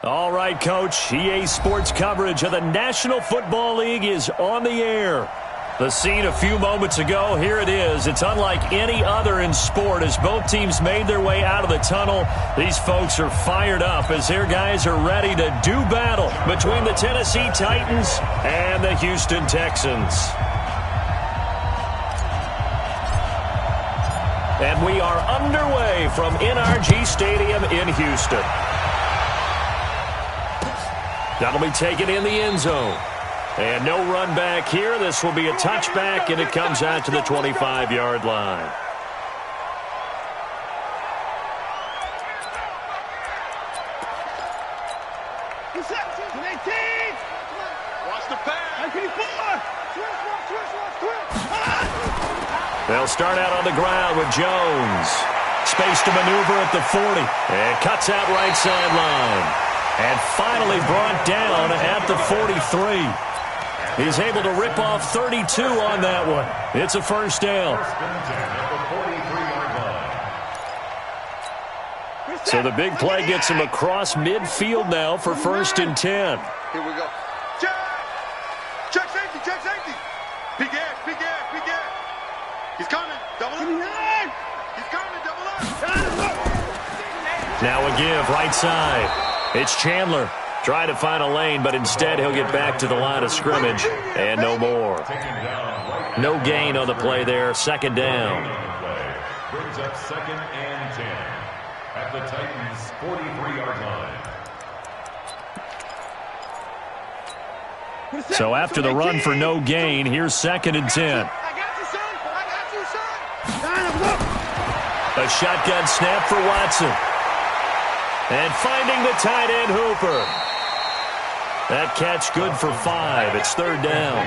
All right, Coach. EA Sports coverage of the National Football League is on the air. The scene a few moments ago, here it is. It's unlike any other in sport as both teams made their way out of the tunnel. These folks are fired up as their guys are ready to do battle between the Tennessee Titans and the Houston Texans. And we are underway from NRG Stadium in Houston. That'll be taken in the end zone. And no run back here. This will be a touchback, and it comes out to the 25-yard line. Watch the pass. They'll start out on the ground with Jones. Space to maneuver at the 40. And cuts out right sideline. And finally brought down at the 43. He's able to rip off 32 on that one. It's a first down. So the big play gets him across midfield now for 1st and 10. Here we go. Check safety, check safety. Big ass, big ass, big ass. He's coming. Double up. He's coming, double up. Now a give, right side. It's Chandler. Trying to find a lane, but instead he'll get back to the line of scrimmage. And no more. No gain on the play there. 2nd down. Brings up 2nd and 10 at the Titans' 43-yard line. So after the run for no gain, here's 2nd and 10. A shotgun snap for Watson. And finding the tight end Hooper. That catch good for 5. It's 3rd down.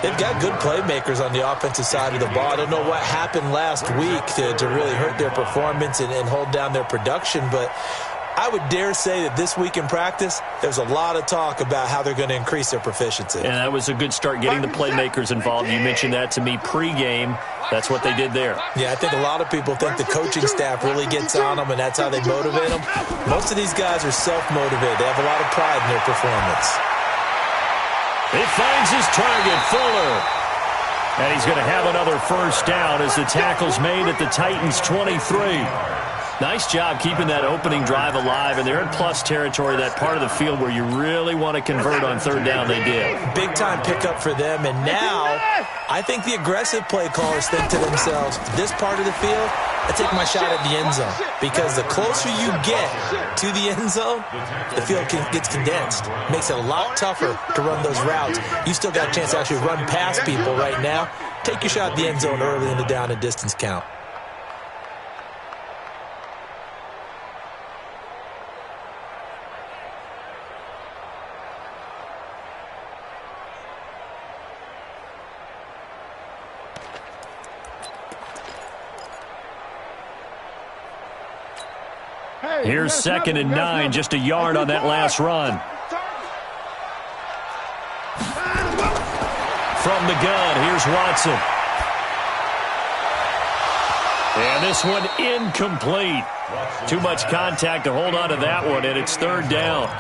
They've got good playmakers on the offensive side of the ball. I don't know what happened last week to really hurt their performance and hold down their production, but I would dare say that this week in practice, there's a lot of talk about how they're going to increase their proficiency. And that was a good start getting the playmakers involved. You mentioned that to me pregame. That's what they did there. Yeah, I think a lot of people think the coaching staff really gets on them, and that's how they motivate them. Most of these guys are self-motivated. They have a lot of pride in their performance. It finds his target, Fuller. And he's going to have another first down as the tackle's made at the Titans' 23. Nice job keeping that opening drive alive, and they're in plus territory, that part of the field where you really want to convert on 3rd down. They did. Big-time pickup for them, and now I think the aggressive play callers think to themselves, this part of the field, I take my shot at the end zone, because the closer you get to the end zone, the field gets condensed. Makes it a lot tougher to run those routes. You still got a chance to actually run past people right now. Take your shot at the end zone early in the down and distance count. Here's 2nd and 9, just a yard on that last run. From the gun, here's Watson. And this one incomplete. Too much contact to hold on to that one, and it's 3rd down.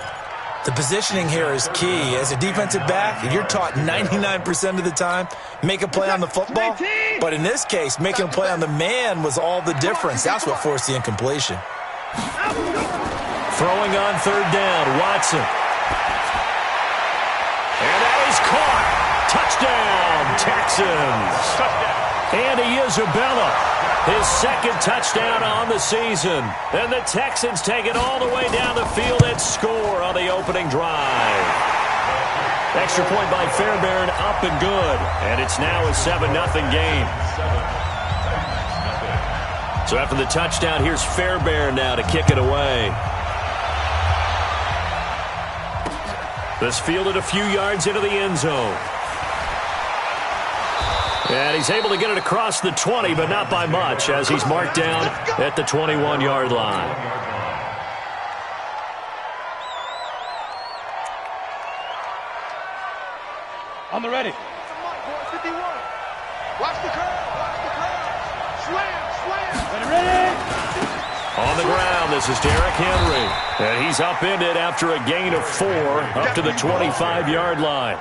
The positioning here is key. As a defensive back, you're taught 99% of the time, make a play on the football. But in this case, making a play on the man was all the difference. That's what forced the incompletion. Throwing on 3rd down, Watson. And that is caught. Touchdown, Texans. Andy Isabella, his 2nd touchdown on the season. And the Texans take it all the way down the field and score on the opening drive. Extra point by Fairbairn, up and good. And it's now a 7-0 game. So after the touchdown, here's Fairbairn now to kick it away. This fielded a few yards into the end zone. And he's able to get it across the 20, but not by much, as he's marked down at the 21-yard line. On the ready. 51. Watch the curve. Watch the curve. Slam. Ready. On the ground, this is Derrick Henry. And he's upended after a gain of 4 up to the 25-yard line.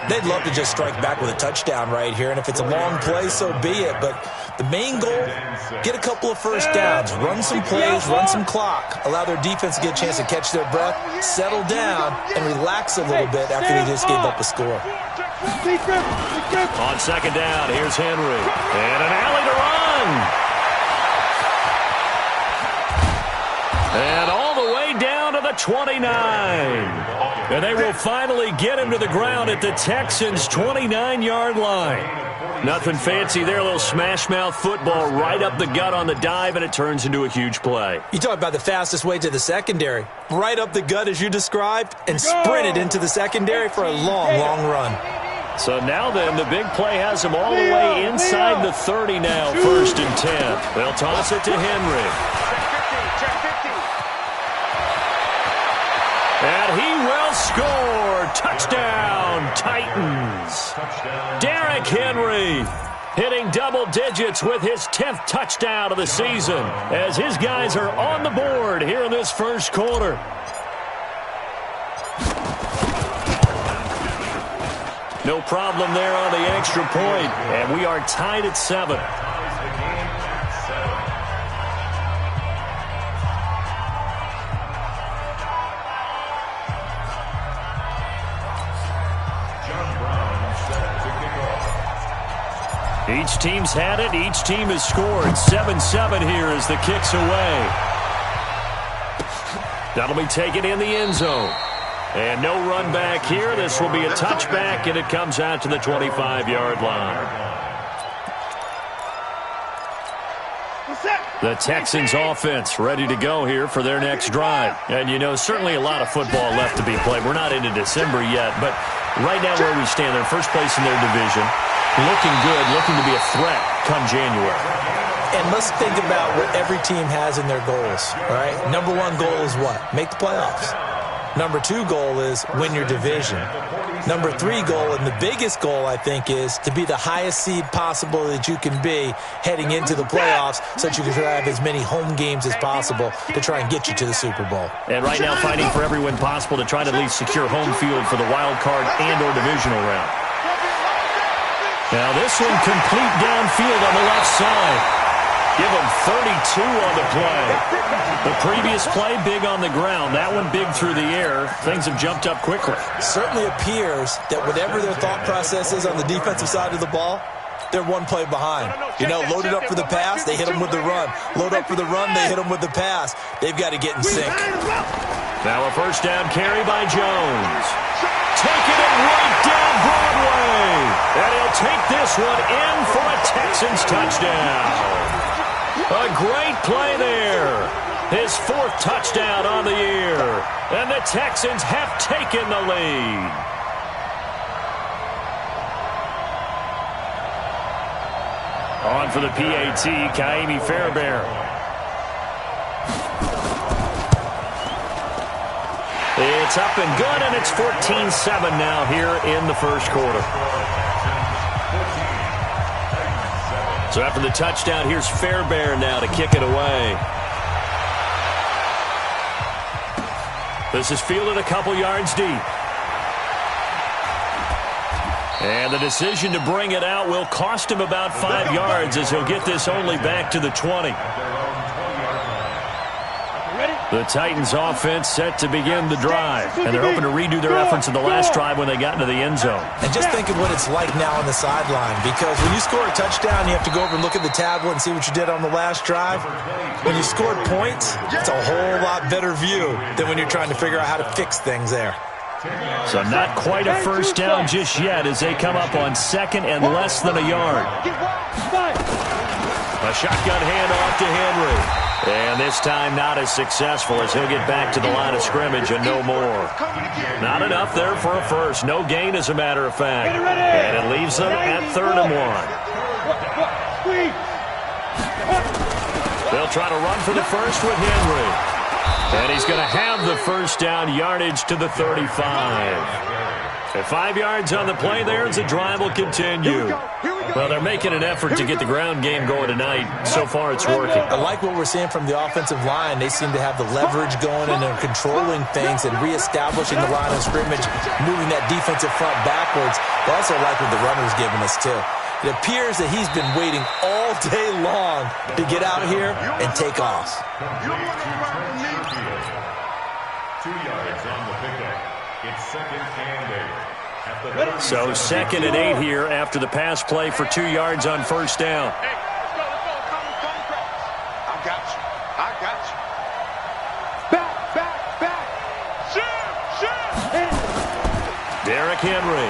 They'd love to just strike back with a touchdown right here, and if it's a long play, so be it. But the main goal, get a couple of first downs, run some plays, run some clock, allow their defense to get a chance to catch their breath, settle down, and relax a little bit after they just gave up a score. On second down, here's Henry. And an alley to run. And all the way down to the 29. And they will finally get him to the ground at the Texans' 29-yard line. Nothing fancy there, a little smash-mouth football right up the gut on the dive, and it turns into a huge play. You talk about the fastest way to the secondary. Right up the gut as you described, and sprinted into the secondary for a long, long run. So now then, the big play has him all the way inside the 30 now, 1st and 10. They'll toss it to Henry. And he will score. Touchdown, Titans. Derrick Henry hitting double digits with his 10th touchdown of the season as his guys are on the board here in this first quarter. No problem there on the extra point, and we are tied at 7. Each team's had it. Each team has scored. 7-7 here as the kick's away. That'll be taken in the end zone. And no run back here. This will be a touchback, and it comes out to the 25-yard line. The Texans offense ready to go here for their next drive. And, you know, certainly a lot of football left to be played. We're not into December yet, but right now where we stand, they're first place in their division. Looking good, looking to be a threat come January. And let's think about what every team has in their goals, right? Number 1 goal is what? Make the playoffs. Number 2 goal is win your division. Number 3 goal, and the biggest goal, I think, is to be the highest seed possible that you can be heading into the playoffs so that you can have as many home games as possible to try and get you to the Super Bowl. And right now fighting for every win possible to try to at least secure home field for the wild card and or divisional round. Now this one complete downfield on the left side. Give him 32 on the play. The previous play, big on the ground. That one big through the air. Things have jumped up quickly. Certainly appears that whatever their thought process is on the defensive side of the ball, they're one play behind. You know, loaded up for the pass, they hit them with the run. Load up for the run, they hit them with the pass. They've got to get in sync. Now a first down carry by Jones. Taking it right down Broadway. And he'll take this one in for a Texans touchdown. A great play there. His 4th touchdown on the year. And the Texans have taken the lead. On for the PAT, Kaimi Fairbairn. It's up and good, and it's 14-7 now here in the first quarter. So after the touchdown, here's Fairbairn now to kick it away. This is fielded a couple yards deep. And the decision to bring it out will cost him about 5 yards as he'll get this only back to the 20. The Titans offense set to begin the drive, and they're hoping to redo their efforts in the last drive when they got into the end zone. And just think of what it's like now on the sideline, because when you score a touchdown, you have to go over and look at the tablet and see what you did on the last drive. When you scored points, it's a whole lot better view than when you're trying to figure out how to fix things there. So not quite a first down just yet as they come up on 2nd and less than a yard. A shotgun handoff to Henry. And this time not as successful as he'll get back to the line of scrimmage and no more. Not enough there for a first. No gain, as a matter of fact. And it leaves them at 3rd and 1. They'll try to run for the first with Henry. And he's going to have the first down, yardage to the 35. And 5 yards on the play there as the drive will continue. Well, they're making an effort to get the ground game going tonight. So far, it's working. I like what we're seeing from the offensive line. They seem to have the leverage going, and they're controlling things and reestablishing the line of scrimmage, moving that defensive front backwards. But also like what the runner's giving us, too. It appears that he's been waiting all day long to get out here and take off. 2 yards on the pickup. It's 2nd and 8. So 2nd and 8 here after the pass play for 2 yards on first down. Hey, let's go. I got you. Back. Shoot. Derrick Henry.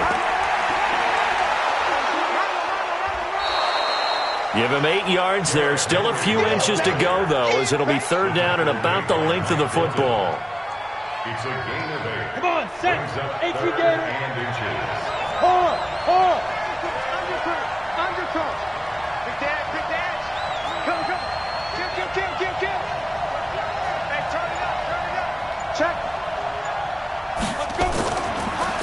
Give him 8 yards there. Still a few inches to go, though, as it'll be 3rd down and about the length of the football. It's a gain of 8. Come on, set. 8 feet gain. And inches. Hold. Undercut. Big dash. Come. Kill. Hey, turn it up. Check. Let's go.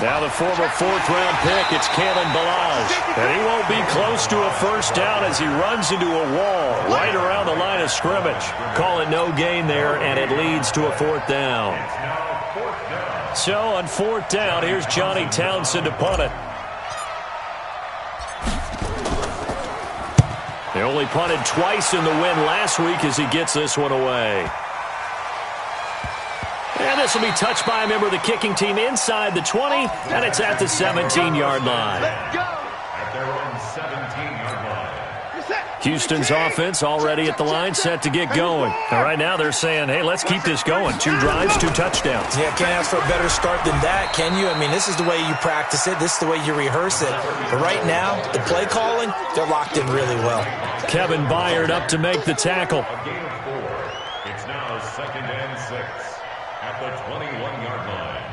Now the former 4th-round pick, it's Kalen Ballage. And he won't be close to a first down as he runs into a wall right around the line of scrimmage. Call it no gain there, and it leads to a 4th down. So on 4th down, here's Johnny Townsend to punt it. They only punted twice in the win last week as he gets this one away. And this will be touched by a member of the kicking team inside the 20, and it's at the 17-yard line. Let's go. At their own 17-yard line. Houston's offense already at the line, set to get going. And right now they're saying, hey, let's keep this going. 2 drives, 2 touchdowns. Yeah, can't ask for a better start than that, can you? I mean, this is the way you practice it. This is the way you rehearse it. But right now, the play calling, they're locked in really well. Kevin Byard up to make the tackle. A gain of 4. It's now 2nd and 6 at the 21-yard line.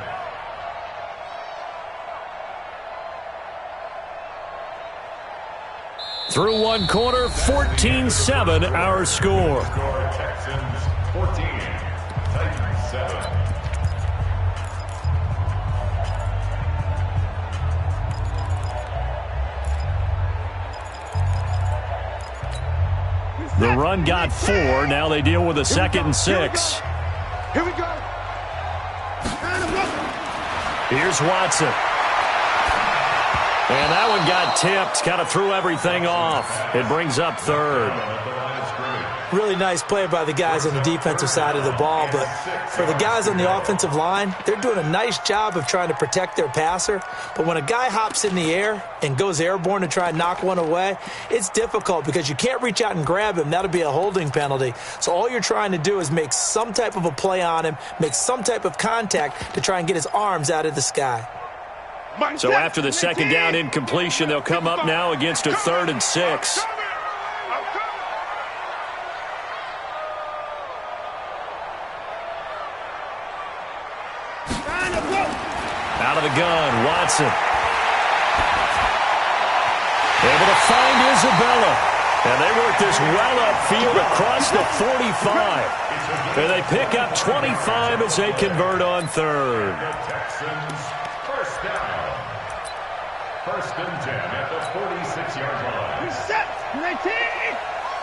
Through one quarter, 14-7 our score. Texans 14, Titans 7. The run got 4. Now they deal with a 2nd and 6. Here we go. Here's Watson. And that one got tipped, kind of threw everything off. It brings up 3rd. Really nice play by the guys on the defensive side of the ball, but for the guys on the offensive line, they're doing a nice job of trying to protect their passer. But when a guy hops in the air and goes airborne to try and knock one away, it's difficult because you can't reach out and grab him. That'll be a holding penalty. So all you're trying to do is make some type of a play on him, make some type of contact to try and get his arms out of the sky. So after the 2nd down incompletion, they'll come up now against a 3rd and 6. Out of the gun, Watson. Able to find Isabella. And they work this well upfield across the 45. And they pick up 25 as they convert on 3rd. Texans first down. 1st and 10 at the 46-yard line. Set. 19.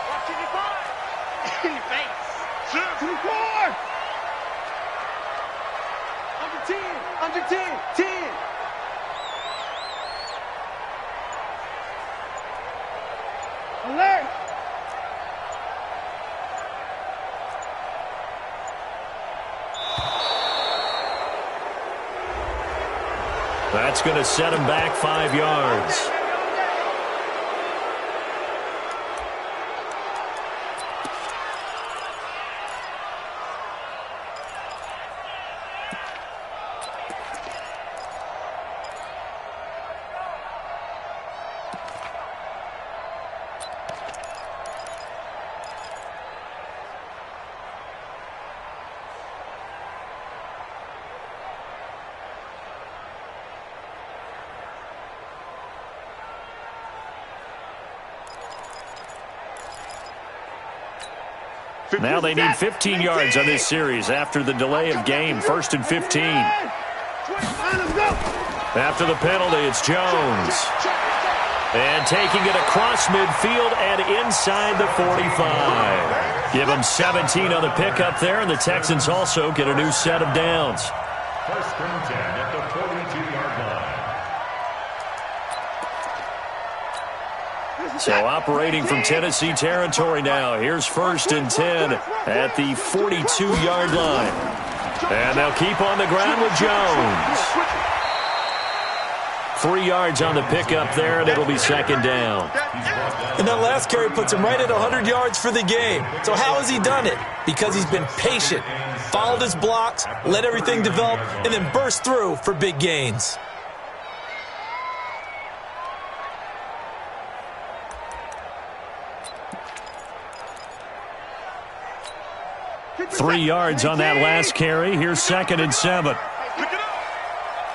Watch it, in your face. 24. Under 10. 10. Alert. That's going to set him back 5 yards. Now they need 15 yards on this series after the delay of game. 1st and 15. Line him, go. After the penalty, it's Jones. And taking it across midfield and inside the 45. Give them 17 on the pickup there, and the Texans also get a new set of downs. First and 10 at the 42-yard line. So operating from Tennessee territory now. Here's first and 10 at the 42-yard line. And they'll keep on the ground with Jones. 3 yards on the pickup there, and it'll be second down. And that last carry puts him right at 100 yards for the game. So how has he done it? Because he's been patient, followed his blocks, let everything develop, and then burst through for big gains. Three yards on that last carry. Here's second and 7. Pick it up.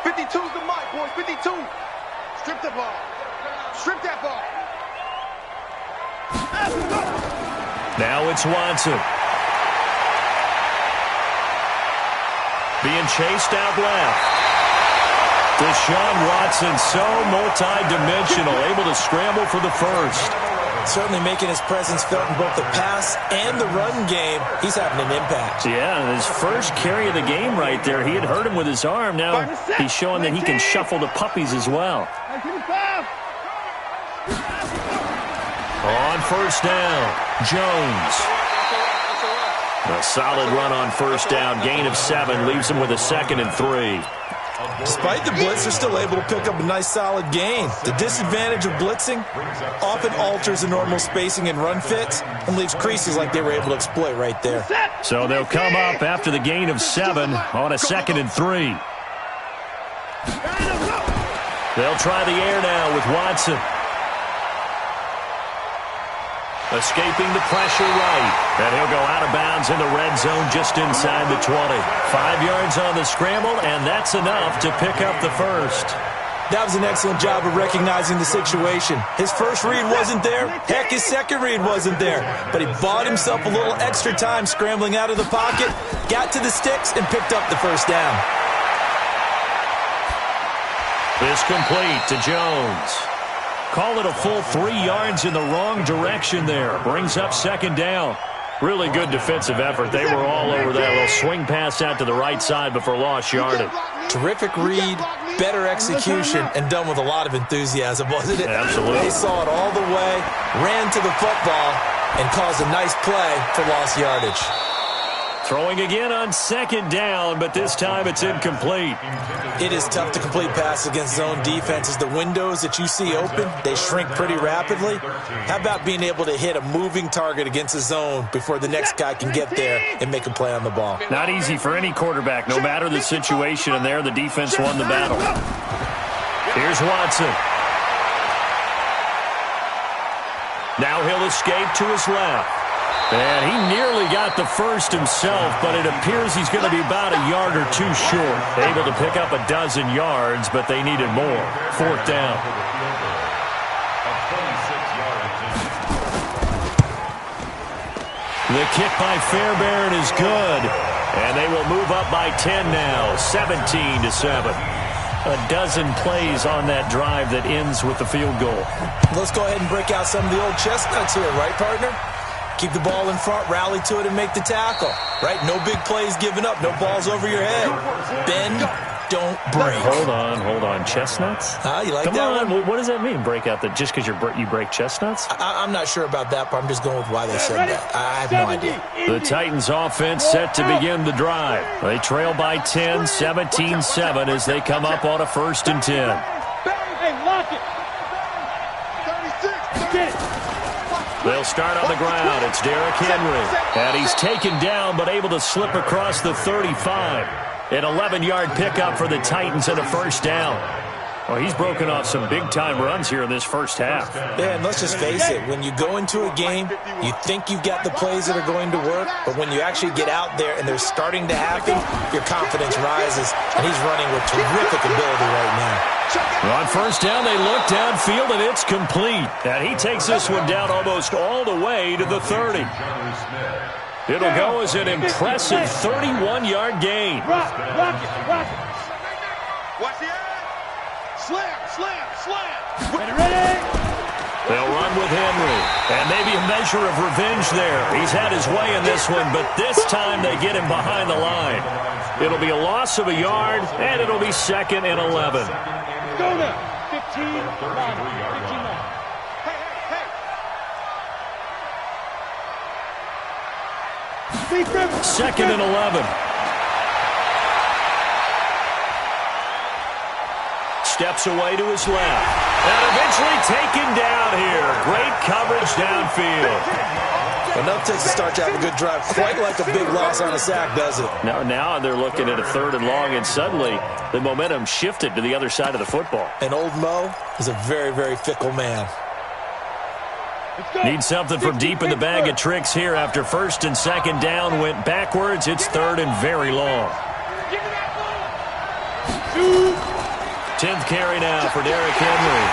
52's the mic, boys. 52. Strip the ball. Strip that ball. Now it's Watson. Being chased out left. Deshaun Watson, so multi-dimensional, able to scramble for the first. Certainly making his presence felt in both the pass and the run game. He's having an impact. Yeah, his first carry of the game right there. He had hurt him with his arm. Now he's showing that he can shuffle the puppies as well. On first down, Jones. A solid run on first down. Gain of 7 leaves him with a second and 3. Despite the blitz, they're still able to pick up a nice solid gain. The disadvantage of blitzing often alters the normal spacing and run fits and leaves creases like they were able to exploit right there. So they'll come up after the gain of 7 on a second and 3. They'll try the air now with Watson. Escaping the pressure right. And he'll go out of bounds in the red zone just inside the 20. 5 yards on the scramble, and that's enough to pick up the first. That was an excellent job of recognizing the situation. His first read wasn't there. Heck, his second read wasn't there. But he bought himself a little extra time scrambling out of the pocket, got to the sticks, and picked up the first down. This complete to Jones. Call it a full 3 yards in the wrong direction there. Brings up second down. Really good defensive effort. They were all over that little swing pass out to the right side before lost yardage. Terrific read, better execution, and done with a lot of enthusiasm, wasn't it? Absolutely. They saw it all the way, ran to the football, and caused a nice play for lost yardage. Throwing again on second down, but this time it's incomplete. It is tough to complete passes against zone defenses. The windows that you see open, they shrink pretty rapidly. How about being able to hit a moving target against a zone before the next guy can get there and make a play on the ball? Not easy for any quarterback, no matter the situation, and there the defense won the battle. Here's Watson. Now he'll escape to his left. And he nearly got the first himself, but it appears he's going to be about a yard or two short. Able to pick up a dozen yards, but they needed more. Fourth down. The kick by Fairbairn is good. And they will move up by 10 now, 17-7. A dozen plays on that drive that ends with the field goal. Let's go ahead and break out some of the old chestnuts here, right, partner? Keep the ball in front, rally to it, and make the tackle. Right? No big plays given up. No balls over your head. Bend, don't break. Hold on. Chestnuts? You like Come that on. one? What does that mean, break out? That just because you break chestnuts? I'm not sure about that, but I'm just going with why they said that. I have no idea. The Titans offense set to begin the drive. They trail by 10, 17-7 as they come up on a first and 10. Hey, lock it. 36. Get it. They'll start on the ground. It's Derrick Henry. And he's taken down but able to slip across the 35. An 11-yard pickup for the Titans and a first down. Well, he's broken off some big-time runs here in this first half. Yeah, and let's just face it. When you go into a game, you think you've got the plays that are going to work, but when you actually get out there and they're starting to happen, your confidence rises, and he's running with terrific ability right now. On first down, they look downfield, and it's complete. And he takes this one down almost all the way to the 30. It'll go as an impressive 31-yard gain. Rock it. Watch the edge. Slam. Ready. They'll run with Henry. And maybe a measure of revenge there. He's had his way in this one, but this time they get him behind the line. It'll be a loss of a yard, and it'll be 2nd and 11. Go now. 15-9. 2nd and 11. Steps away to his left. And eventually taken down here. Great coverage downfield. Enough takes to start to have a good drive. Quite like a big loss on a sack, does it? Now they're looking at a 3rd and long, and suddenly the momentum shifted to the other side of the football. And old Mo is a very, very fickle man. Need something from deep in the bag of tricks here after 1st and 2nd down went backwards. It's 3rd and very long. 10th carry now for Derrick Henry.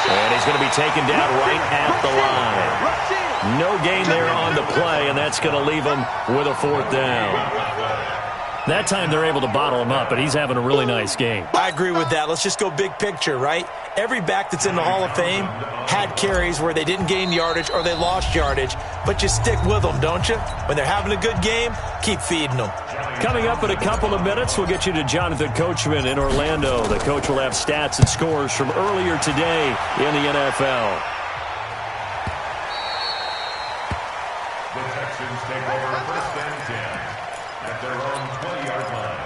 And he's going to be taken down right at the line. No gain there on the play, and that's going to leave him with a 4th down. That time they're able to bottle him up, but he's having a really nice game. I agree with that. Let's just go big picture, right? Every back that's in the Hall of Fame had carries where they didn't gain yardage or they lost yardage, but you stick with them, don't you? When they're having a good game, keep feeding them. Coming up in a couple of minutes, we'll get you to Jonathan Coachman in Orlando. The coach will have stats and scores from earlier today in the NFL. The Texans take over 1st and 10 at their own 20-yard line.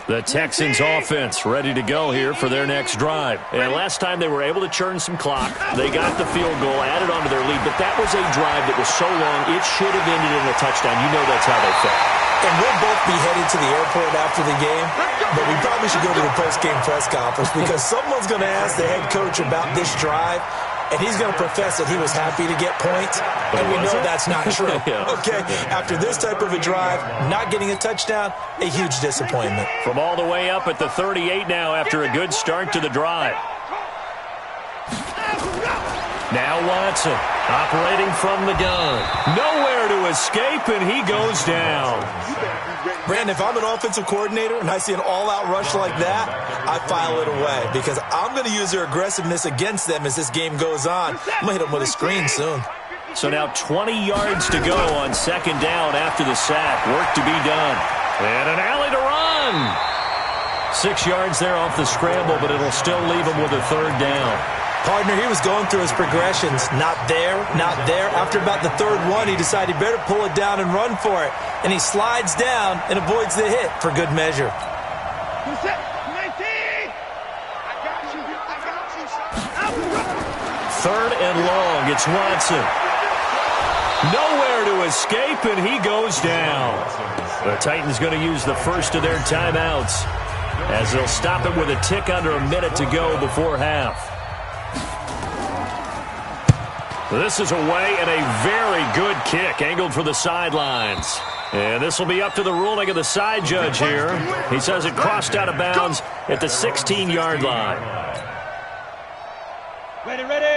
The Texans offense ready to go here for their next drive. And last time they were able to churn some clock. They got the field goal, added onto their lead, but that was a drive that was so long it should have ended in a touchdown. You know that's how they felt. And we'll both be headed to the airport after the game, but we probably should go to the post-game press conference because someone's going to ask the head coach about this drive, and he's going to profess that he was happy to get points, and we know that's not true. Okay, after this type of a drive, not getting a touchdown, a huge disappointment. From all the way up at the 38 now after a good start to the drive. Now Watson operating from the gun. Nowhere to escape, and he goes down. Brandon, if I'm an offensive coordinator and I see an all-out rush like that, I file it away because I'm going to use their aggressiveness against them as this game goes on. I'm going to hit them with a screen soon. So now 20 yards to go on 2nd down after the sack. Work to be done. And an alley to run. 6 yards there off the scramble, but it'll still leave him with a 3rd down. Partner, he was going through his progressions. Not there, not there. After about the 3rd one, he decided he better pull it down and run for it. And he slides down and avoids the hit for good measure. 3rd and long. It's Watson. Nowhere to escape, and he goes down. The Titans going to use the first of their timeouts as they'll stop it with a tick under a minute to go before half. This is away and a very good kick angled for the sidelines. And this will be up to the ruling of the side judge here. He says it crossed out of bounds at the 16-yard line.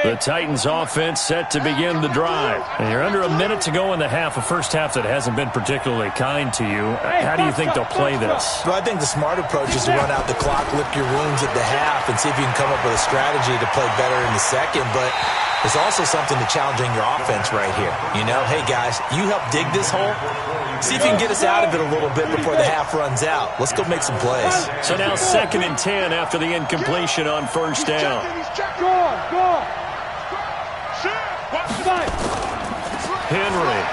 The Titans offense set to begin the drive. And you're under a minute to go in the half, a first half that hasn't been particularly kind to you. How do you think they'll play this? Well, I think the smart approach is to run out the clock, lick your wounds at the half, and see if you can come up with a strategy to play better in the second. But there's also something to challenging your offense right here. You know, hey, guys, you help dig this hole. See if you can get us out of it a little bit before the half runs out. Let's go make some plays. So now 2nd and 10 after the incompletion on 1st down. Go. Henry.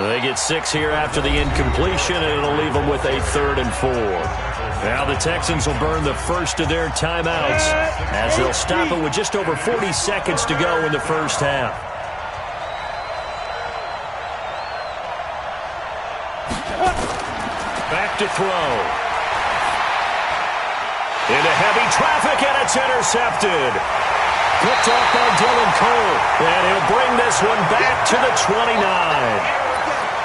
They get 6 here after the incompletion, and it'll leave them with a 3rd and 4. Now the Texans will burn the first of their timeouts as they'll stop it with just over 40 seconds to go in the first half. Back to throw. Into heavy traffic, and it's intercepted. Picked off by Dylan Cole, and he'll bring this one back to the 29.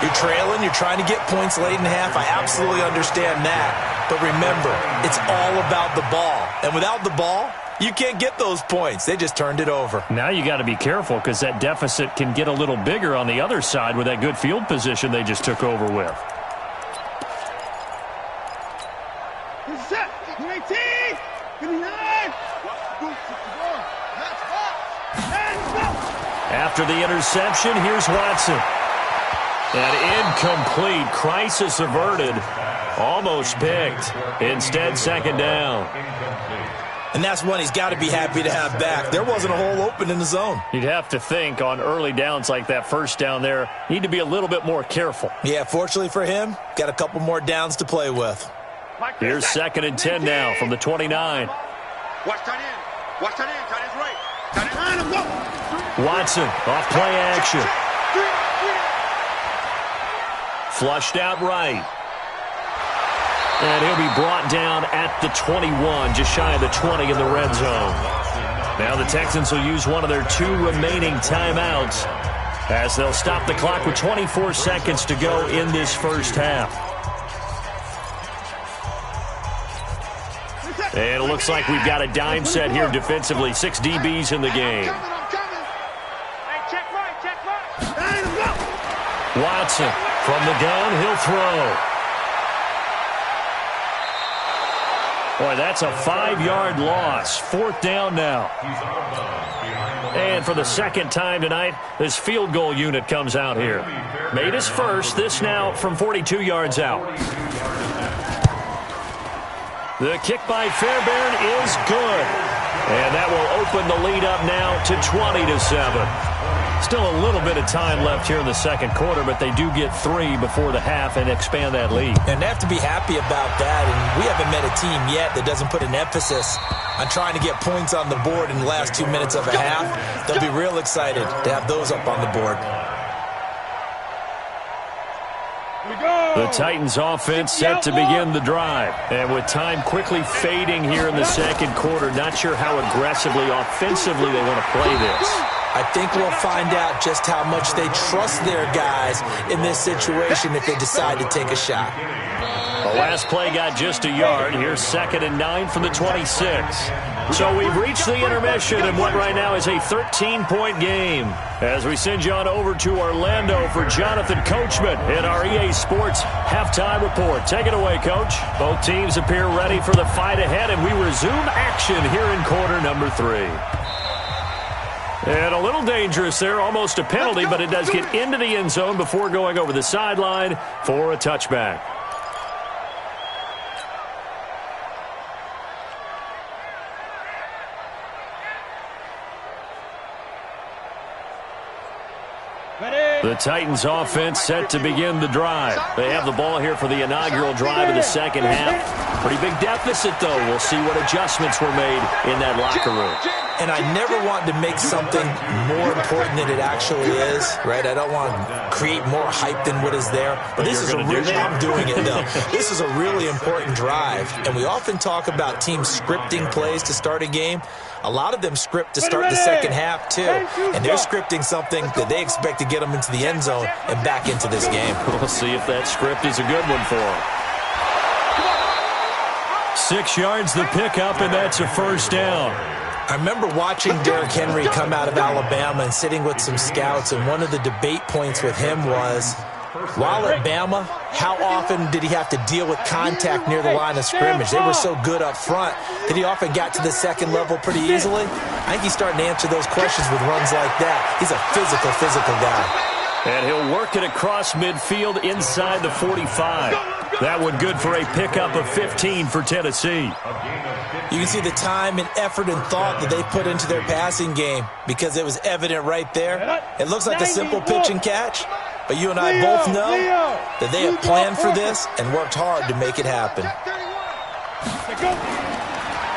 You're trailing, you're trying to get points late in half. I absolutely understand that. But remember, it's all about the ball. And without the ball, you can't get those points. They just turned it over. Now you got to be careful because that deficit can get a little bigger on the other side with that good field position they just took over with. After the interception, here's Watson. An incomplete, crisis averted, almost picked. Instead, second down. And that's one he's got to be happy to have back. There wasn't a hole open in the zone. You'd have to think on early downs like that first down there, need to be a little bit more careful. Yeah, fortunately for him, got a couple more downs to play with. Here's 2nd and 10 now from the 29. Watch tight end. Watch tight end. Tight end's right. Tight end. Line him, go. Watson off play action. Flushed out right. And he'll be brought down at the 21, just shy of the 20 in the red zone. Now the Texans will use one of their 2 remaining timeouts as they'll stop the clock with 24 seconds to go in this first half. And it looks like we've got a dime set here defensively. 6 DBs in the game. Watson from the gun, he'll throw. Boy, that's a 5-yard loss. 4th down now. And for the second time tonight, this field goal unit comes out here. Made his first, this now from 42 yards out. The kick by Fairbairn is good. And that will open the lead up now to 20-7. Still a little bit of time left here in the second quarter, but they do get 3 before the half and expand that lead. And they have to be happy about that. And we haven't met a team yet that doesn't put an emphasis on trying to get points on the board in the last 2 minutes of a half. They'll be real excited to have those up on the board. The Titans offense set to begin the drive. And with time quickly fading here in the second quarter, not sure how aggressively, offensively they want to play this. I think we'll find out just how much they trust their guys in this situation if they decide to take a shot. The last play got just a yard. Here's 2nd and 9 from the 26. So we've reached the intermission in what right now is a 13-point game. As we send you on over to Orlando for Jonathan Coachman in our EA Sports Halftime Report. Take it away, Coach. Both teams appear ready for the fight ahead, and we resume action here in quarter number 3. And a little dangerous there, almost a penalty, but it does get into the end zone before going over the sideline for a touchback. The Titans offense set to begin the drive. They have the ball here for the inaugural drive of the second half. Pretty big deficit, though. We'll see what adjustments were made in that locker room. And I never want to make something more important than it actually is, right? I don't want to create more hype than what is there. But this is a really, I'm doing it though. This is a really important drive. And we often talk about teams scripting plays to start a game. A lot of them script to start the second half too. And they're scripting something that they expect to get them into the end zone and back into this game. We'll see if that script is a good one for them. 6 yards the pickup, and that's a first down. I remember watching Derrick Henry come out of Alabama and sitting with some scouts, and one of the debate points with him was, while at Bama, how often did he have to deal with contact near the line of scrimmage? They were so good up front that he often got to the second level pretty easily. I think he's starting to answer those questions with runs like that. He's a physical guy. And he'll work it across midfield inside the 45. That one good for a pickup of 15 for Tennessee. You can see the time and effort and thought that they put into their passing game because it was evident right there. It looks like a simple pitch and catch, but you and I both know that they have planned for this and worked hard to make it happen.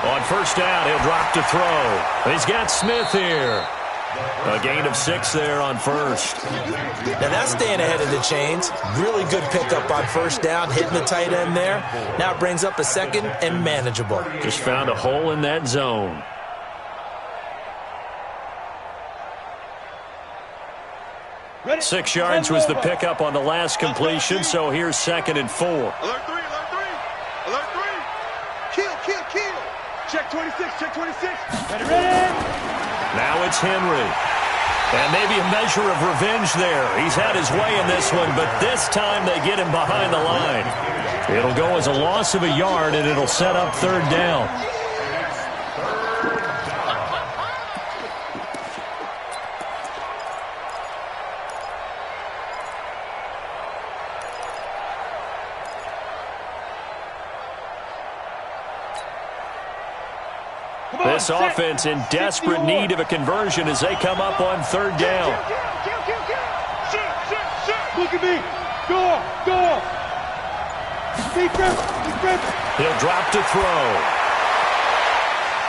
On first down, he'll drop to throw. He's got Smith here. A gain of 6 there on first. Now that's staying ahead of the chains. Really good pickup on first down, hitting the tight end there. Now it brings up a second and manageable. Just found a hole in that zone. Ready. 6 yards was the pickup on the last completion, so here's 2nd and 4. Alert 3, alert 3, alert 3. Check 26, check 26. Ready? Now it's Henry. And maybe a measure of revenge there. He's had his way in this one, but this time they get him behind the line. It'll go as a loss of a yard, and it'll set up third down. This offense in desperate need of a conversion as they come up on third down. Look at me. Go. Defense. He'll drop to throw.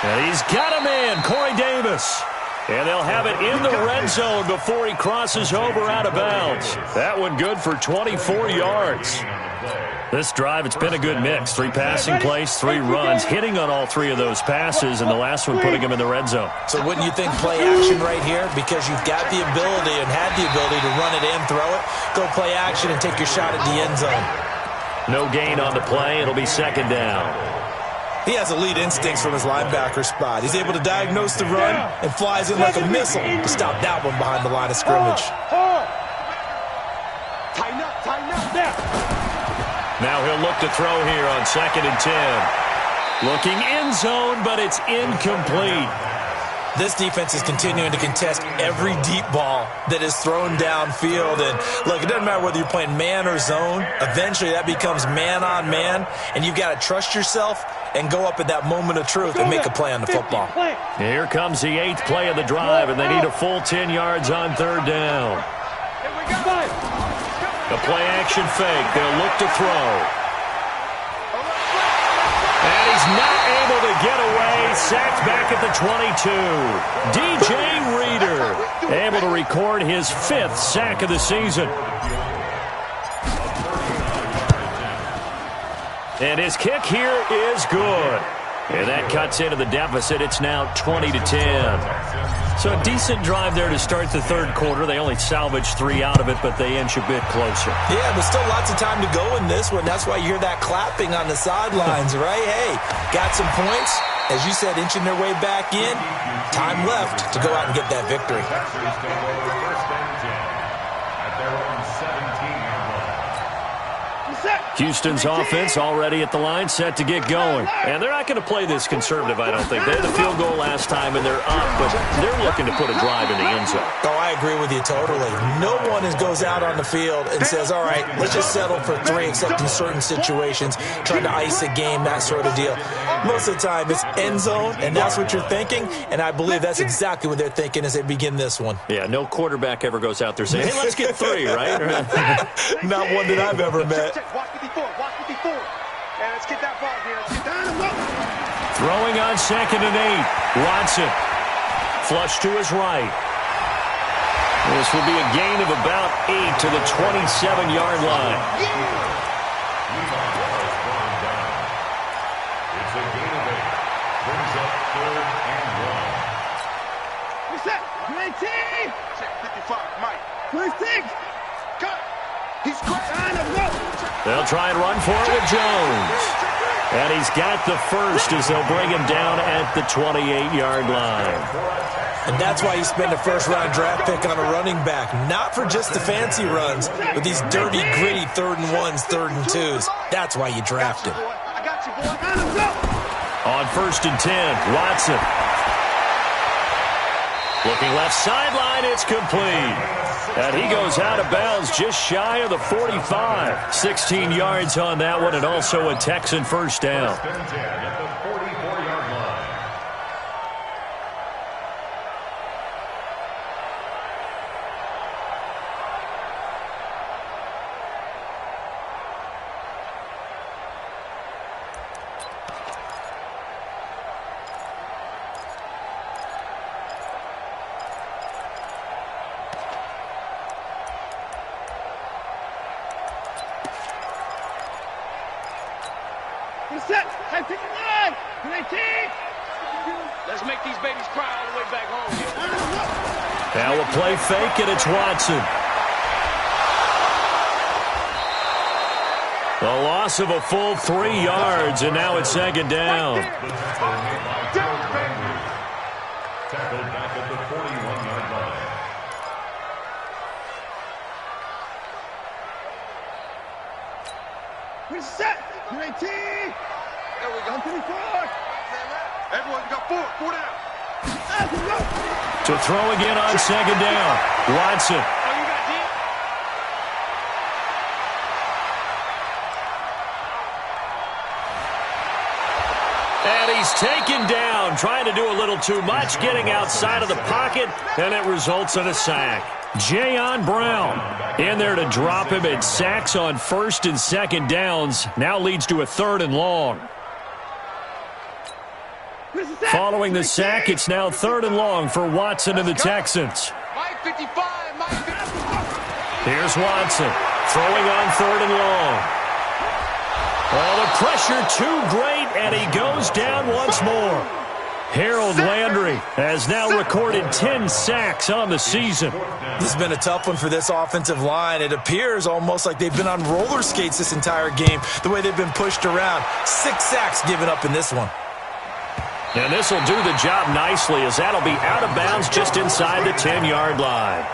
And he's got a man, Corey Davis. And they'll have it in the red zone before he crosses over out of bounds. That one good for 24 yards. This drive, it's been a good mix. 3 passing plays, 3 runs, hitting on all 3 of those passes, and the last one putting him in the red zone. So wouldn't you think play action right here? Because you've got the ability and had the ability to run it and throw it. Go play action and take your shot at the end zone. No gain on the play. It'll be second down. He has elite instincts from his linebacker spot. He's able to diagnose the run and flies in like a missile to stop that one behind the line of scrimmage. Tighten up now. Now he'll look to throw here on 2nd and 10. Looking end zone, but it's incomplete. This defense is continuing to contest every deep ball that is thrown downfield. And look, it doesn't matter whether you're playing man or zone. Eventually that becomes man on man, and you've got to trust yourself and go up at that moment of truth and make a play on the football. Here comes the 8th play of the drive, and they need a full 10 yards on third down. The play-action fake. They'll look to throw. And he's not able to get away. Sacked back at the 22. DJ Reader able to record his 5th sack of the season. And his kick here is good. And that cuts into the deficit. It's now 20-10. So a decent drive there to start the third quarter. They only salvaged 3 out of it, but they inch a bit closer. Yeah, but still lots of time to go in this one. That's why you hear that clapping on the sidelines, right? Hey, got some points. As you said, inching their way back in. Time left to go out and get that victory. Houston's offense already at the line, set to get going. And they're not going to play this conservative, I don't think. They had the field goal last time, and they're up, but they're looking to put a drive in the end zone. Oh, I agree with you totally. No one goes out on the field and says, all right, let's just settle for 3, except in certain situations, trying to ice a game, that sort of deal. Most of the time, it's end zone, and that's what you're thinking, and I believe that's exactly what they're thinking as they begin this one. Yeah, no quarterback ever goes out there saying, hey, let's get 3, right? Not one that I've ever met. Watch 54. And let's get that ball here. Throwing on 2nd and 8. Watson. Flush to his right. This will be a gain of about 8 to the 27-yard line. It's a gain of 8. Brings up 3rd and 1. Reset. 19. Check 55. Mike. 26. Cut. He's great. They'll try and run for it with Jones. And he's got the first as they'll bring him down at the 28-yard line. And that's why you spend a first-round draft pick on a running back. Not for just the fancy runs, but these dirty, gritty 3rd and 1s, 3rd and 2s. That's why you draft him. I got you, boy. On 1st and 10, Watson. Looking left sideline, it's complete. And he goes out of bounds just shy of the 45. 16 yards on that one, and also a Texan first down. Set. 19. Let's make these babies cry all the way back home. Now a play fake, and it's Watson. A loss of a full 3 yards, and now it's second down. Tackled back at the 41-yard line. We're set. 19. There we go. 24. Everyone, you got 4 down. To throw again on second down. Watson. And he's taken down, trying to do a little too much, getting outside of the pocket, and it results in a sack. Jayon Brown in there to drop him, and sacks on first and second downs. Now leads to a 3rd and long. Following the sack, it's now 3rd and long for Watson and the Texans. Here's Watson throwing on 3rd and long. Oh, the pressure too great, and he goes down once more. Harold Landry has now recorded 10 sacks on the season. This has been a tough one for this offensive line. It appears almost like they've been on roller skates this entire game, the way they've been pushed around. 6 sacks given up in this one. And this will do the job nicely, as that'll be out of bounds just inside the 10-yard line.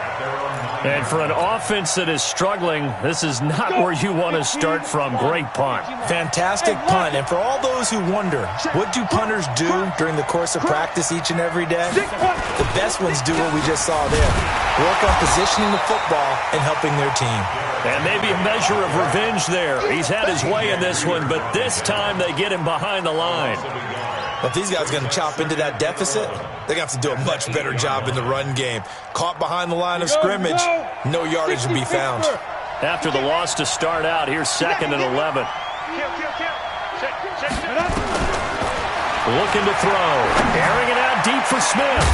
And for an offense that is struggling, this is not where you want to start from. Great punt. Fantastic punt. And for all those who wonder, what do punters do during the course of practice each and every day? The best ones do what we just saw there. Work on positioning the football and helping their team. And maybe a measure of revenge there. He's had his way in this one, but this time they get him behind the line. If these guys are going to chop into that deficit, they're going to have to do a much better job in the run game. Caught behind the line of scrimmage, no yardage will be found. After the loss to start out, here's 2nd and 11. Looking to throw. Airing it out deep for Smith.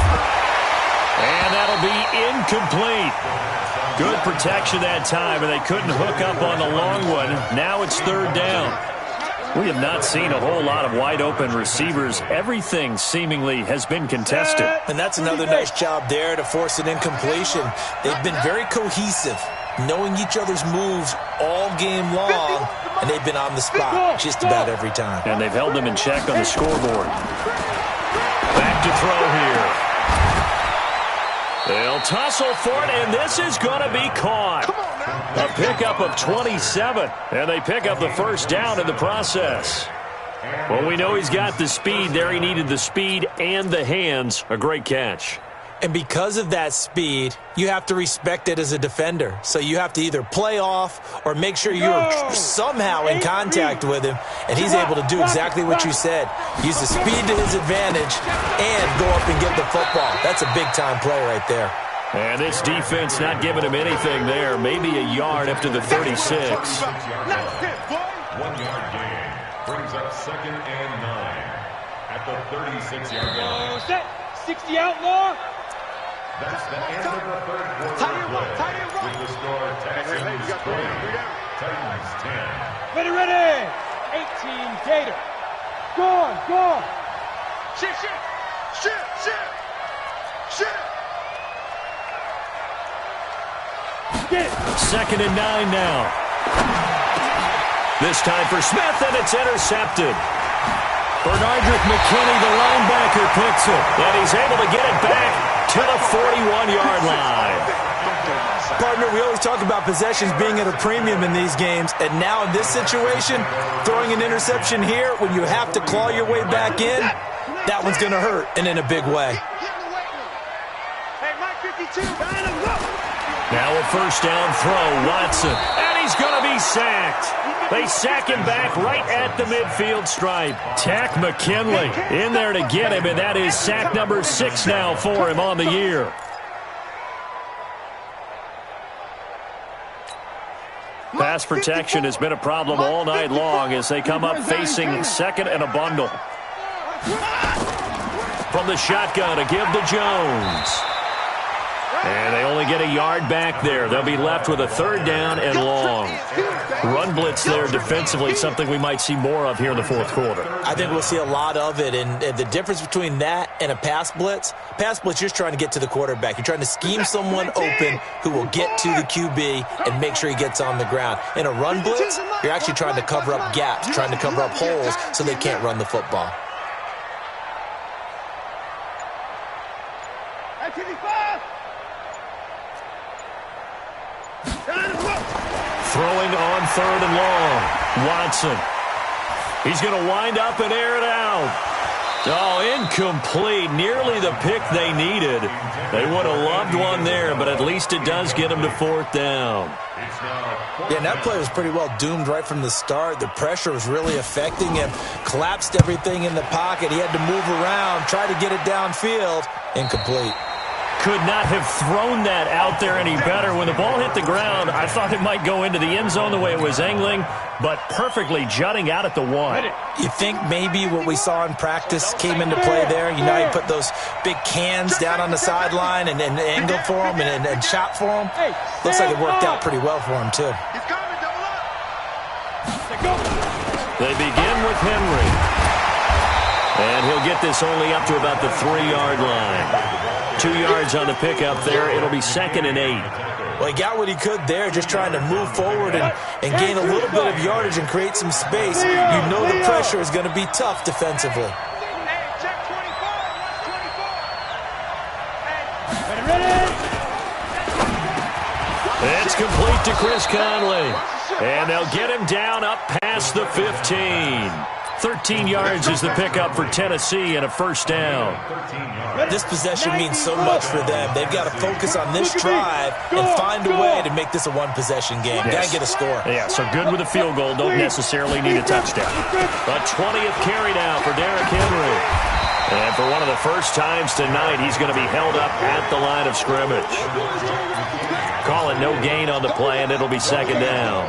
And that'll be incomplete. Good protection that time, and they couldn't hook up on the long one. Now it's 3rd down. We have not seen a whole lot of wide-open receivers. Everything seemingly has been contested. And that's another nice job there to force an incompletion. They've been very cohesive, knowing each other's moves all game long, and they've been on the spot just about every time. And they've held them in check on the scoreboard. Back to throw here. They'll tussle for it, and this is going to be caught. A pickup of 27, and they pick up the first down in the process. Well, we know he's got the speed there. He needed the speed and the hands. A great catch. And because of that speed, you have to respect it as a defender. So you have to either play off or make sure you're somehow in contact with him, and he's able to do exactly what you said. Use the speed to his advantage and go up and get the football. That's a big-time play right there. And this defense not giving him anything there. Maybe a yard after the 36. 1-yard gain brings up 2nd and 9 at the 36-yard line. Set. 60 outlaw. That's the end of the 3rd quarter play. With the score, Texans 20, Titans 10. Ready. 18 Gator. Gone. Shift. 2nd and 9 now. This time for Smith, and it's intercepted. Bernardrick McKinney, the linebacker, picks it, and he's able to get it back to the 41-yard line. Partner, we always talk about possessions being at a premium in these games, and now in this situation, throwing an interception here when you have to claw your way back in, that one's going to hurt, and in a big way. Now a first down throw, Watson, and he's going to be sacked. They sack him back right at the midfield stripe. Tack McKinley in there to get him, and that is sack number 6 now for him on the year. Pass protection has been a problem all night long as they come up facing 2nd and a bundle. From the shotgun to give to Jones. And they only get a yard back there. They'll be left with a 3rd down and long. Run blitz there defensively, something we might see more of here in the 4th quarter. I think we'll see a lot of it, and the difference between that and a pass blitz, you're just trying to get to the quarterback. You're trying to scheme someone open who will get to the QB and make sure he gets on the ground. In a run blitz, you're actually trying to cover up gaps, trying to cover up holes so they can't run the football. Throwing on 3rd and long. Watson. He's going to wind up and air it out. Oh, incomplete. Nearly the pick they needed. They would have loved one there, but at least it does get them to 4th down. Yeah, and that play was pretty well doomed right from the start. The pressure was really affecting him. Collapsed everything in the pocket. He had to move around, try to get it downfield. Incomplete. Could not have thrown that out there any better. When the ball hit the ground, I thought it might go into the end zone the way it was angling, but perfectly jutting out at the 1. You think maybe what we saw in practice came into play there? You know, you put those big cans down on the sideline and angle for them and shot for them. Looks like it worked out pretty well for him, too. They begin with Henry. And he'll get this only up to about the 3-yard line. 2 yards on the pickup there. It'll be 2nd and 8. Well, he got what he could there, just trying to move forward and gain a little bit of yardage and create some space. You know the pressure is going to be tough defensively. It's complete to Chris Conley. And they'll get him down up past the 15. 13 yards is the pickup for Tennessee and a 1st down. This possession means so much for them. They've got to focus on this drive and find a way to make this a one-possession game. Got to get a score. Yeah, so good with a field goal. Don't necessarily need a touchdown. A 20th carry down for Derrick Henry. And for one of the first times tonight, he's going to be held up at the line of scrimmage. Call it no gain on the play, and it'll be 2nd down.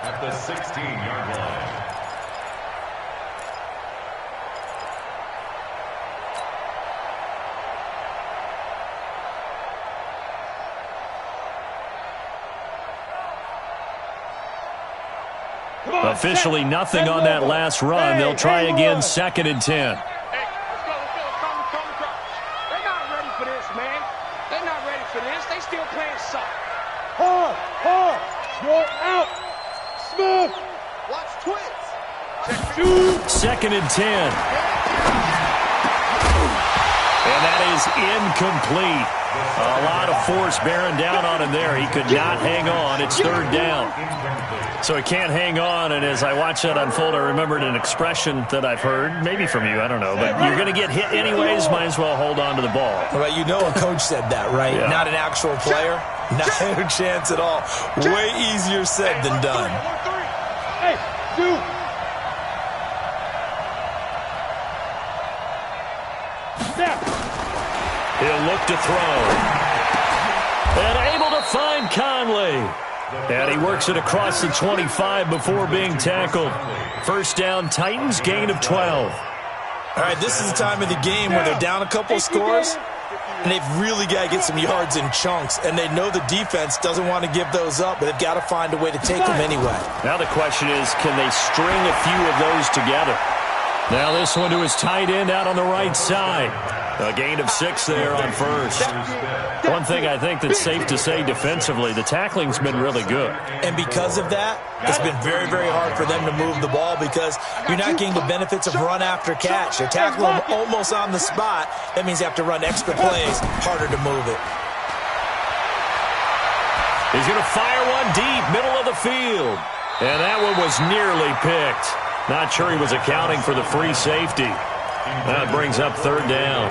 At the 16-yard line. Officially nothing on that last run. They'll try again, 2nd and 10. Hey, let's go. Come across. They're not ready for this, man. They're not ready for this. They still playing soft. Hard. You're out. Smooth. Watch twins. 2nd and 10. And that is incomplete. A lot of force bearing down on him there. He could not hang on. It's 3rd down. So he can't hang on, and as I watch that unfold, I remembered an expression that I've heard, maybe from you, I don't know, but you're going to get hit anyways, might as well hold on to the ball. Well, you know a coach said that, right? Yeah. Not an actual player. Not a chance at all. Way easier said than done. Hey, 2. He'll look to throw. And able to find Conley. And he works it across the 25 before being tackled. 1st down, Titans, gain of 12. All right, this is the time of the game where they're down a couple of scores, and they've really got to get some yards in chunks, and they know the defense doesn't want to give those up, but they've got to find a way to take them anyway. Now the question is, can they string a few of those together? Now this one to his tight end out on the right side. A gain of 6 there on 1st. One thing I think that's safe to say defensively, the tackling's been really good. And because of that, it's been very, very hard for them to move the ball because you're not getting the benefits of run after catch. You're tackling them almost on the spot. That means you have to run extra plays, harder to move it. He's going to fire one deep, middle of the field. And that one was nearly picked. Not sure he was accounting for the free safety. That brings up 3rd down.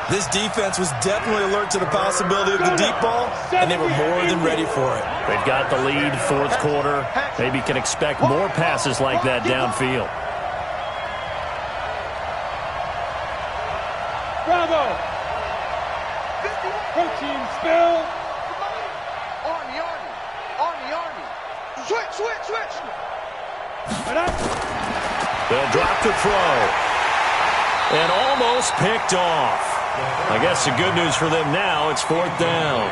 This defense was definitely alert to the possibility of the deep ball, and they were more than ready for it. They've got the lead, 4th quarter. Maybe can expect more passes like that downfield. Bravo. Protein spill. Army. Switch. They'll drop to throw. And almost picked off. I guess the good news for them now, it's 4th down.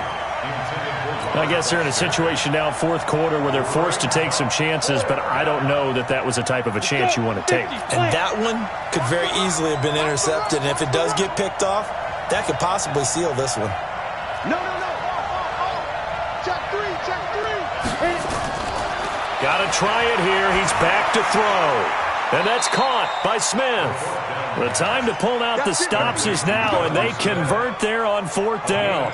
I guess they're in a situation now, 4th quarter, where they're forced to take some chances, but I don't know that that was the type of a chance you want to take. And that one could very easily have been intercepted, and if it does get picked off, that could possibly seal this one. No. Check three. Got to try it here. He's back to throw. And that's caught by Smith. The time to pull out the stops is now, and they convert there on 4th down.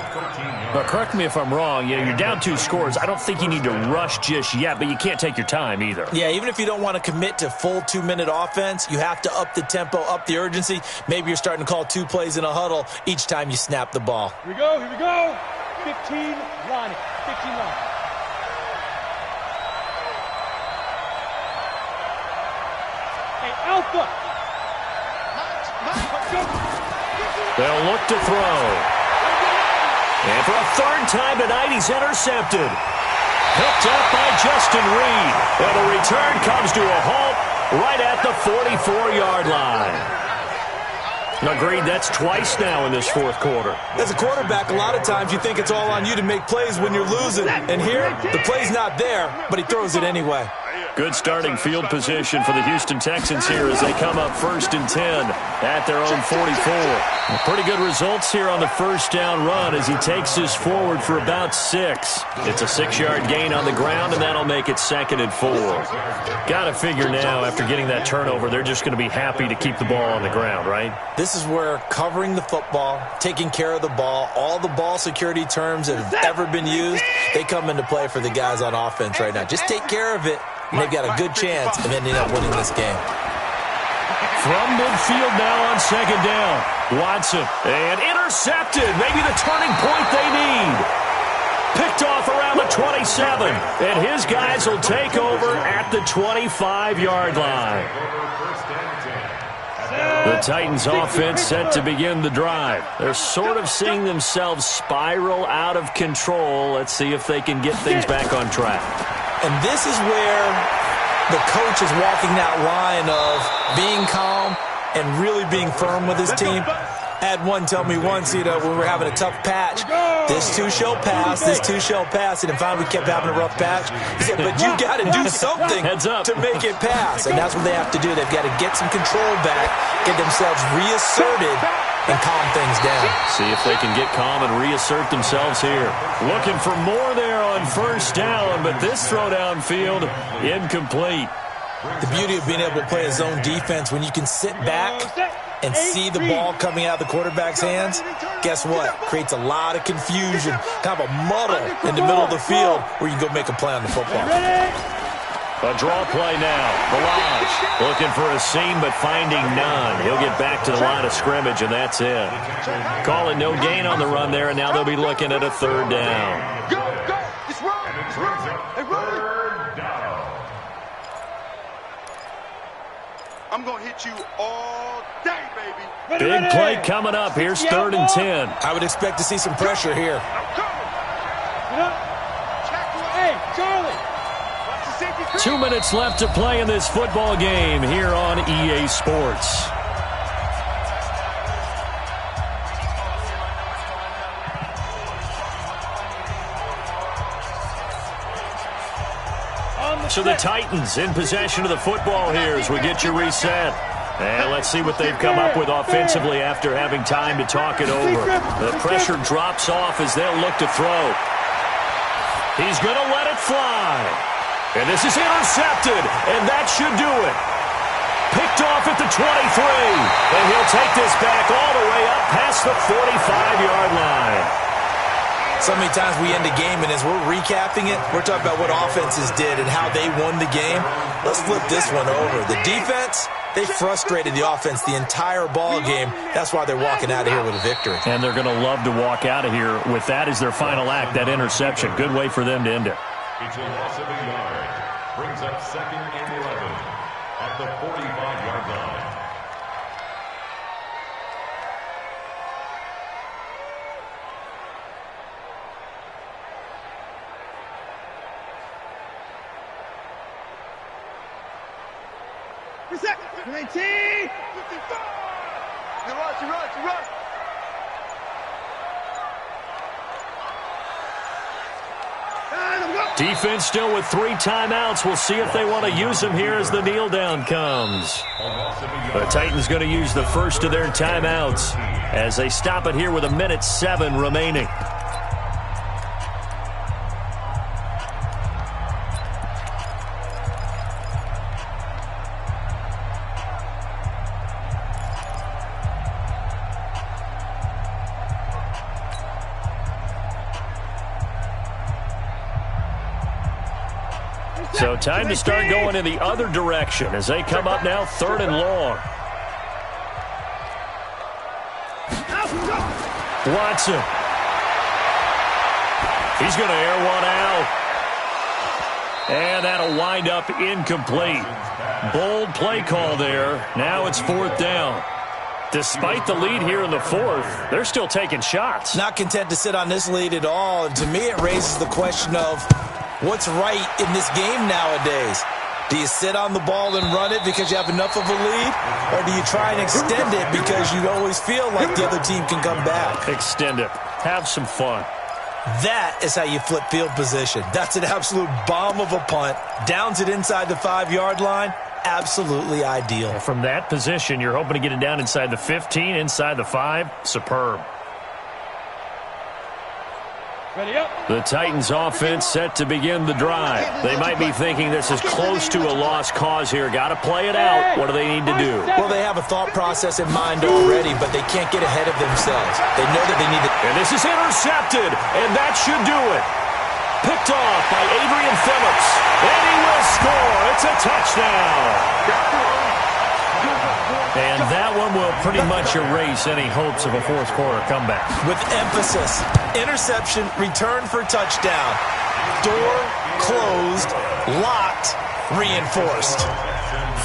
But correct me if I'm wrong. You're down 2 scores. I don't think you need to rush just yet, but you can't take your time either. Yeah, even if you don't want to commit to full 2-minute offense, you have to up the tempo, up the urgency. Maybe you're starting to call 2 plays in a huddle each time you snap the ball. Here we go. 15 line. Alpha. They'll look to throw. And for a 3rd time tonight, he's intercepted. Picked up by Justin Reed. And the return comes to a halt right at the 44-yard line. Agreed, that's twice now in this 4th quarter. As a quarterback, a lot of times you think it's all on you to make plays when you're losing. And here, the play's not there, but he throws it anyway. Good starting field position for the Houston Texans here as they come up 1st and 10 at their own 44. Pretty good results here on the 1st down run as he takes this forward for about 6. It's a 6-yard gain on the ground, and that'll make it 2nd and 4. Got to figure now, after getting that turnover, they're just going to be happy to keep the ball on the ground, right? This is where covering the football, taking care of the ball, all the ball security terms that have ever been used, they come into play for the guys on offense right now. Just take care of it, and they've got a good chance of ending up winning this game. From midfield now on 2nd down. Watson, and intercepted. Maybe the turning point they need. Picked off around the 27, and his guys will take over at the 25-yard line. The Titans offense set to begin the drive. They're sort of seeing themselves spiral out of control. Let's see if they can get things back on track. And this is where the coach is walking that line of being calm and really being firm with his team. I had one tell me once, when we were having a tough patch, this too shall pass, and finally we kept having a rough patch. He said, but you got to do something to make it pass. And that's what they have to do. They've got to get some control back, get themselves reasserted, and calm things down. See if they can get calm and reassert themselves here. Looking for more there on 1st down, but this throw downfield, incomplete. The beauty of being able to play a zone defense, when you can sit back and see the ball coming out of the quarterback's hands, guess what? Creates a lot of confusion, kind of a muddle in the middle of the field where you can go make a play on the football. A draw play now. Balaj looking for a seam, but finding none. He'll get back to the line of scrimmage, and that's it. Calling no gain on the run there, and now they'll be looking at a 3rd down. Go! Just run! Hey, run! I'm going to hit you all day, baby. Big play coming up. Here's 3rd and 10. I would expect to see some pressure here. Hey, Charlie! 2 minutes left to play in this football game here on EA Sports. So the Titans in possession of the football here as we get you reset. And let's see what they've come up with offensively after having time to talk it over. The pressure drops off as they'll look to throw. He's going to let it fly. And this is intercepted, and that should do it. Picked off at the 23, and he'll take this back all the way up past the 45-yard line. So many times we end a game, and as we're recapping it, we're talking about what offenses did and how they won the game. Let's flip this one over. The defense, they frustrated the offense the entire ball game. That's why they're walking out of here with a victory. And they're going to love to walk out of here with that as their final act, that interception. Good way for them to end it. It's a loss of a yard. Brings up 2nd and 11 at the 45-yard line. Reset. 19. 55. Defense still with 3 timeouts. We'll see if they want to use them here as the kneel down comes. The Titans going to use the first of their timeouts as they stop it here with 1:07 remaining. So time to start going in the other direction as they come up now 3rd and long. Watson. He's going to air one out. And that'll wind up incomplete. Bold play call there. Now it's 4th down. Despite the lead here in the 4th, they're still taking shots. Not content to sit on this lead at all. And to me, it raises the question of what's right in this game nowadays. Do you sit on the ball and run it because you have enough of a lead? Or do you try and extend it because you always feel like the other team can come back? Extend it. Have some fun. That is how you flip field position. That's an absolute bomb of a punt. Downs it inside the 5-yard line. Absolutely ideal. From that position, you're hoping to get it down inside the 15, inside the 5. Superb. The Titans offense set to begin the drive. They might be thinking this is close to a lost cause here. Got to play it out. What do they need to do? Well, they have a thought process in mind already, but they can't get ahead of themselves. They know that they need to. And this is intercepted, and that should do it. Picked off by Adrian Phillips, and he will score. It's a touchdown. And that one will pretty much erase any hopes of a 4th quarter comeback. With emphasis, interception, return for touchdown. Door closed, locked, reinforced.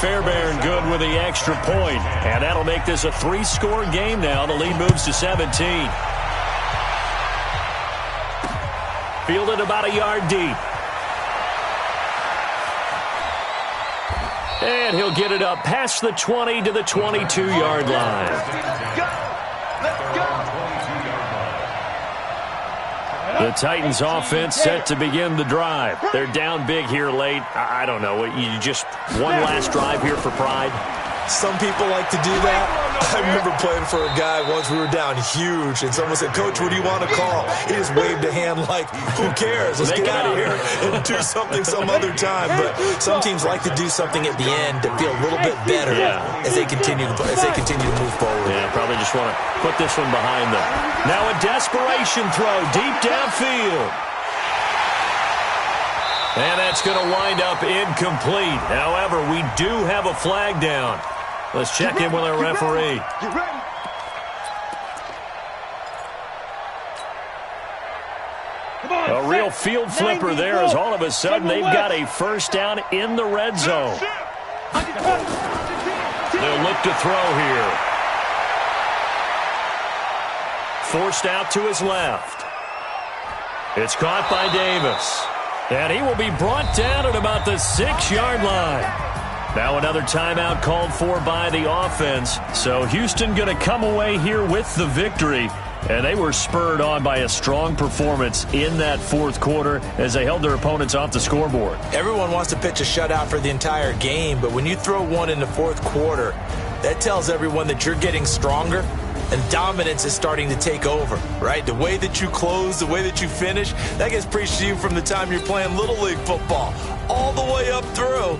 Fairbairn good with the extra point. And that'll make this a 3-score game now. The lead moves to 17. Fielded about a yard deep. And he'll get it up past the 20 to the 22-yard line. The Titans offense set to begin the drive. They're down big here late. I don't know. You just one last drive here for pride? Some people like to do that. I remember playing for a guy once. We were down huge, and someone said, "Coach, what do you want to call?" He just waved a hand like, "Who cares? Let's get out of here and do something some other time." But some teams like to do something at the end to feel a little bit better as they continue to move forward. Yeah, probably just want to put this one behind them. Now a desperation throw deep downfield. And that's going to wind up incomplete. However, we do have a flag down. Let's check in with our referee. A real field flipper there as all of a sudden they've got a first down in the red zone. They'll look to throw here. Forced out to his left. It's caught by Davis. And he will be brought down at about the 6-yard line. Now another timeout called for by the offense. So Houston going to come away here with the victory. And they were spurred on by a strong performance in that 4th quarter as they held their opponents off the scoreboard. Everyone wants to pitch a shutout for the entire game, but when you throw one in the 4th quarter, that tells everyone that you're getting stronger and dominance is starting to take over, right? The way that you close, the way that you finish, that gets preached to you from the time you're playing Little League football all the way up through.